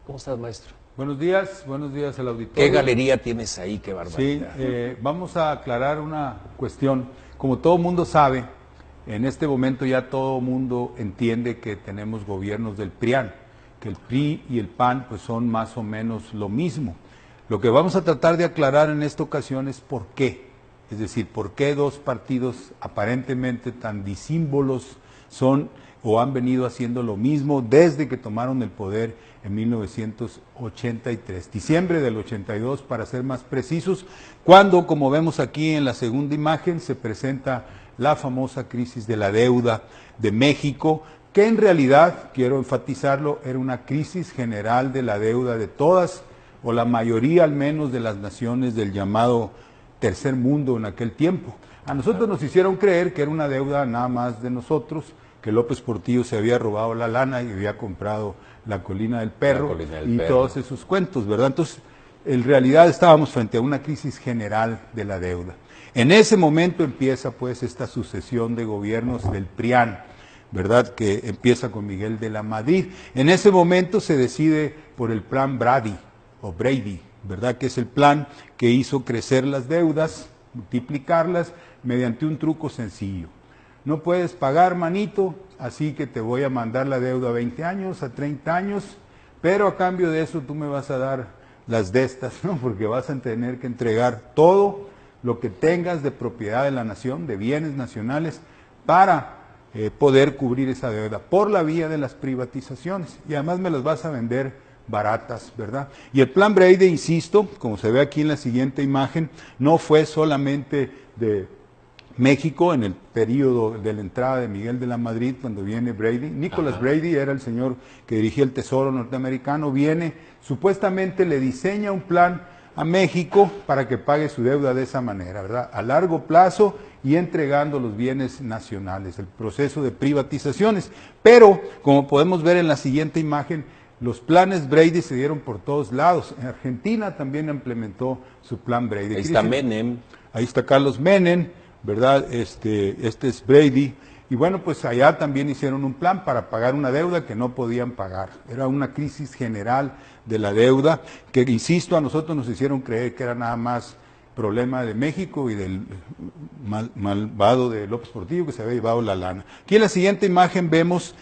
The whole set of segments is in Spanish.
¿Cómo estás, maestro? Buenos días al auditorio. ¿Qué galería tienes ahí? Qué barbaridad. Sí, vamos a aclarar una cuestión. Como todo mundo sabe, en este momento ya todo mundo entiende que tenemos gobiernos del PRIAN, que el PRI y el PAN pues son más o menos lo mismo. Lo que vamos a tratar de aclarar en esta ocasión es por qué. Es decir, por qué dos partidos aparentemente tan disímbolos son o han venido haciendo lo mismo desde que tomaron el poder en 1983, diciembre del 82 para ser más precisos, cuando, como vemos aquí en la segunda imagen, se presenta la famosa crisis de la deuda de México, que en realidad, quiero enfatizarlo, era una crisis general de la deuda de todas, o la mayoría al menos de las naciones del llamado tercer mundo en aquel tiempo. A nosotros nos hicieron creer que era una deuda nada más de nosotros, que López Portillo se había robado la lana y había comprado la colina del perro todos esos cuentos, ¿verdad? Entonces, en realidad estábamos frente a una crisis general de la deuda. En ese momento empieza pues esta sucesión de gobiernos del PRIAN, ¿verdad? Que empieza con Miguel de la Madrid. En ese momento se decide por el plan Brady, ¿verdad? Que es el plan que hizo crecer las deudas, multiplicarlas mediante un truco sencillo. No puedes pagar, manito, así que te voy a mandar la deuda a 20 años, a 30 años, pero a cambio de eso tú me vas a dar las de estas, ¿no? Porque vas a tener que entregar todo lo que tengas de propiedad de la nación, de bienes nacionales, para poder cubrir esa deuda por la vía de las privatizaciones. Y además me las vas a vender baratas, ¿verdad? Y el plan Brady, insisto, como se ve aquí en la siguiente imagen, no fue solamente de México en el periodo de la entrada de Miguel de la Madrid, cuando viene Brady. Nicholas Brady era el señor que dirigía el Tesoro norteamericano, viene, supuestamente le diseña un plan a México para que pague su deuda de esa manera, ¿verdad? A largo plazo y entregando los bienes nacionales, el proceso de privatizaciones. Pero, como podemos ver en la siguiente imagen, los planes Brady se dieron por todos lados. En Argentina también implementó su plan Brady. Ahí está Menem. Ahí está Carlos Menem, ¿verdad? Este es Brady. Y bueno, pues allá también hicieron un plan para pagar una deuda que no podían pagar. Era una crisis general de la deuda que, insisto, a nosotros nos hicieron creer que era nada más problema de México y del malvado de López Portillo que se había llevado la lana. Aquí en la siguiente imagen vemos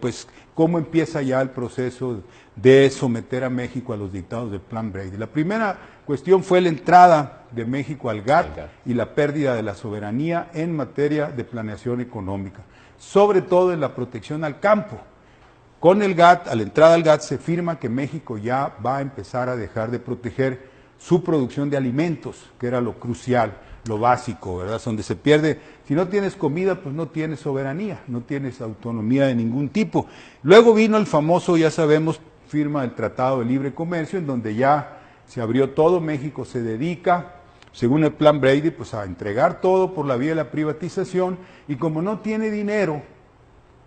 pues cómo empieza ya el proceso de someter a México a los dictados del plan Brady. La primera cuestión fue la entrada de México al GATT y la pérdida de la soberanía en materia de planeación económica, sobre todo en la protección al campo. Con el GATT, a la entrada al GATT se firma que México ya va a empezar a dejar de proteger su producción de alimentos, que era lo crucial, lo básico, ¿verdad? Donde se pierde, si no tienes comida, pues no tienes soberanía, no tienes autonomía de ningún tipo. Luego vino el famoso, ya sabemos, firma del Tratado de Libre Comercio, en donde ya se abrió todo, México se dedica, según el plan Brady, pues a entregar todo por la vía de la privatización, y como no tiene dinero,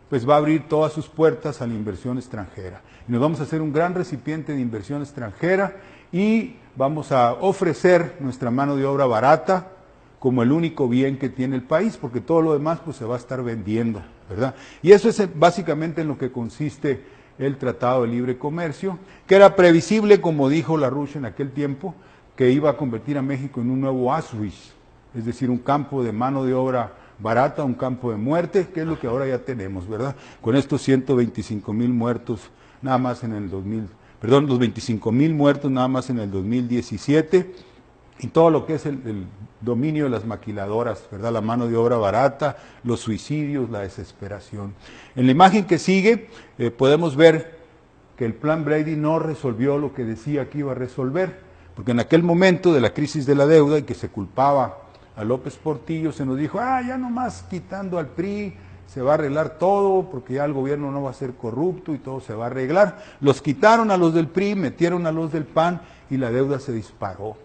pues va a abrir todas sus puertas a la inversión extranjera. Y nos vamos a hacer un gran recipiente de inversión extranjera y vamos a ofrecer nuestra mano de obra barata como el único bien que tiene el país, porque todo lo demás pues se va a estar vendiendo, ¿verdad? Y eso es básicamente en lo que consiste el Tratado de Libre Comercio, que era previsible, como dijo LaRouche en aquel tiempo, que iba a convertir a México en un nuevo Auschwitz, es decir, un campo de mano de obra barata, un campo de muerte, que es lo que ahora ya tenemos, ¿verdad? Con estos 125,000 muertos nada más en el los 25,000 muertos nada más en el 2017, y todo lo que es el dominio de las maquiladoras, ¿verdad? La mano de obra barata, los suicidios, la desesperación. En la imagen que sigue podemos ver que el plan Brady no resolvió lo que decía que iba a resolver, porque en aquel momento de la crisis de la deuda y que se culpaba a López Portillo, se nos dijo, ya nomás quitando al PRI se va a arreglar todo, porque ya el gobierno no va a ser corrupto y todo se va a arreglar. Los quitaron a los del PRI, metieron a los del PAN y la deuda se disparó.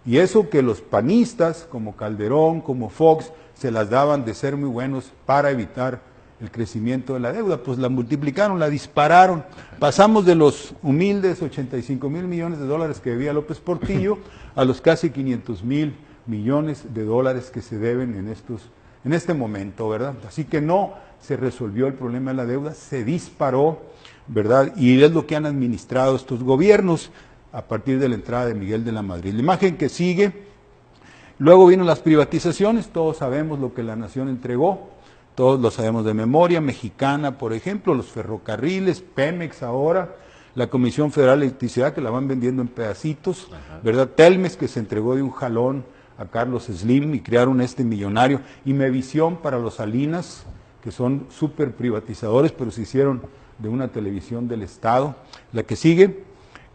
Y eso que los panistas, como Calderón, como Fox, se las daban de ser muy buenos para evitar el crecimiento de la deuda, pues la multiplicaron, la dispararon. Pasamos de los humildes 85,000 millones de dólares que debía López Portillo a los casi 500,000 millones de dólares que se deben en este momento, ¿verdad? Así que no se resolvió el problema de la deuda, se disparó, ¿verdad? Y es lo que han administrado estos gobiernos a partir de la entrada de Miguel de la Madrid. La imagen que sigue, luego vino las privatizaciones, todos sabemos lo que la nación entregó, todos lo sabemos de memoria, Mexicana, por ejemplo, los ferrocarriles, Pemex ahora, la Comisión Federal de Electricidad, que la van vendiendo en pedacitos, ¿verdad? Telmex, que se entregó de un jalón a Carlos Slim y crearon este millonario, y Mevisión para los Salinas, que son súper privatizadores, pero se hicieron de una televisión del Estado. La que sigue,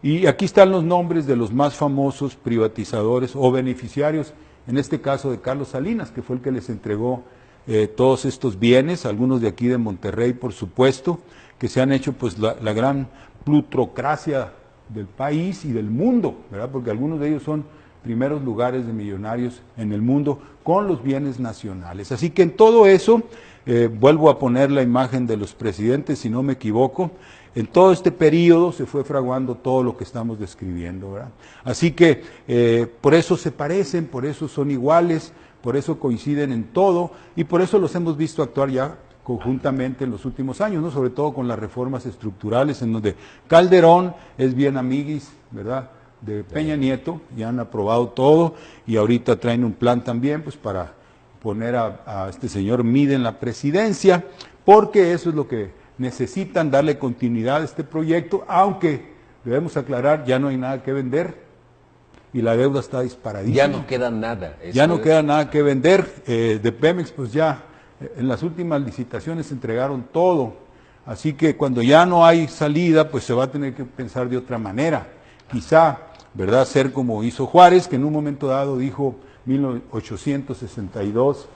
y aquí están los nombres de los más famosos privatizadores o beneficiarios, en este caso de Carlos Salinas, que fue el que les entregó todos estos bienes, algunos de aquí de Monterrey, por supuesto, que se han hecho pues la gran plutocracia del país y del mundo, ¿verdad? Porque algunos de ellos son primeros lugares de millonarios en el mundo con los bienes nacionales. Así que en todo eso, vuelvo a poner la imagen de los presidentes, si no me equivoco, en todo este periodo se fue fraguando todo lo que estamos describiendo, ¿verdad? Así que por eso se parecen, por eso son iguales, por eso coinciden en todo y por eso los hemos visto actuar ya conjuntamente en los últimos años, ¿no? Sobre todo con las reformas estructurales, en donde Calderón es bien amiguis, ¿verdad?, de Peña Nieto, ya han aprobado todo y ahorita traen un plan también pues para poner a este señor Mide en la presidencia, porque eso es lo que necesitan, darle continuidad a este proyecto, aunque debemos aclarar, ya no hay nada que vender y la deuda está disparadísima. Ya no queda nada. Ya no queda nada que vender, de Pemex pues ya en las últimas licitaciones se entregaron todo, así que cuando ya no hay salida pues se va a tener que pensar de otra manera, quizá, ¿verdad?, ser como hizo Juárez, que en un momento dado dijo, 1862,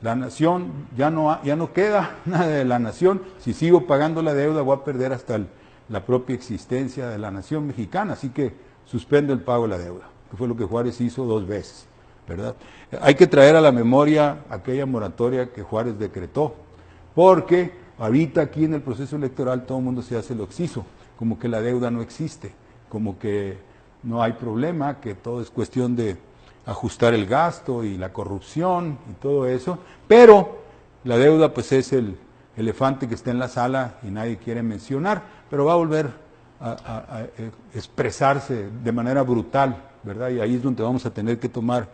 la nación, ya no queda nada de la nación, si sigo pagando la deuda voy a perder hasta la propia existencia de la nación mexicana, así que suspendo el pago de la deuda, que fue lo que Juárez hizo 2 veces, ¿verdad? Hay que traer a la memoria aquella moratoria que Juárez decretó, porque ahorita aquí en el proceso electoral todo el mundo se hace el oxiso, como que la deuda no existe, como que no hay problema, que todo es cuestión de ajustar el gasto y la corrupción y todo eso, pero la deuda pues es el elefante que está en la sala y nadie quiere mencionar, pero va a volver a expresarse de manera brutal, ¿verdad? Y ahí es donde vamos a tener que tomar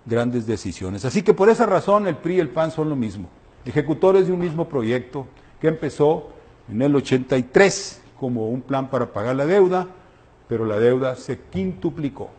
grandes decisiones. Así que por esa razón el PRI y el PAN son lo mismo, ejecutores de un mismo proyecto que empezó en el 83 como un plan para pagar la deuda, pero la deuda se quintuplicó.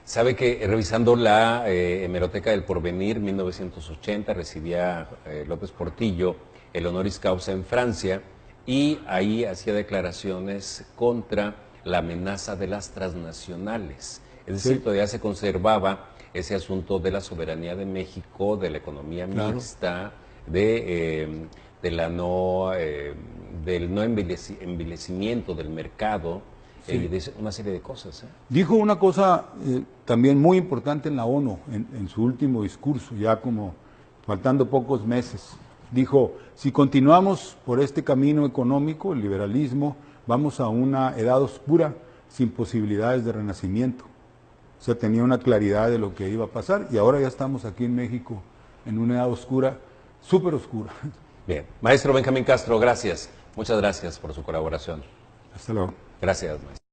Sabe que revisando la hemeroteca del Porvenir, 1980, recibía López Portillo el honoris causa en Francia y ahí hacía declaraciones contra la amenaza de las transnacionales. Es decir, todavía se conservaba ese asunto de la soberanía de México, de la economía mixta, del no envilecimiento del mercado. Dice una serie de cosas. Dijo una cosa también muy importante en la ONU, en su último discurso, ya como faltando pocos meses. Dijo, si continuamos por este camino económico, el liberalismo, vamos a una edad oscura sin posibilidades de renacimiento. O sea, tenía una claridad de lo que iba a pasar y ahora ya estamos aquí en México en una edad oscura, súper oscura. Bien, maestro Benjamín Castro, gracias. Muchas gracias por su colaboración. Hasta luego. Gracias, maestro.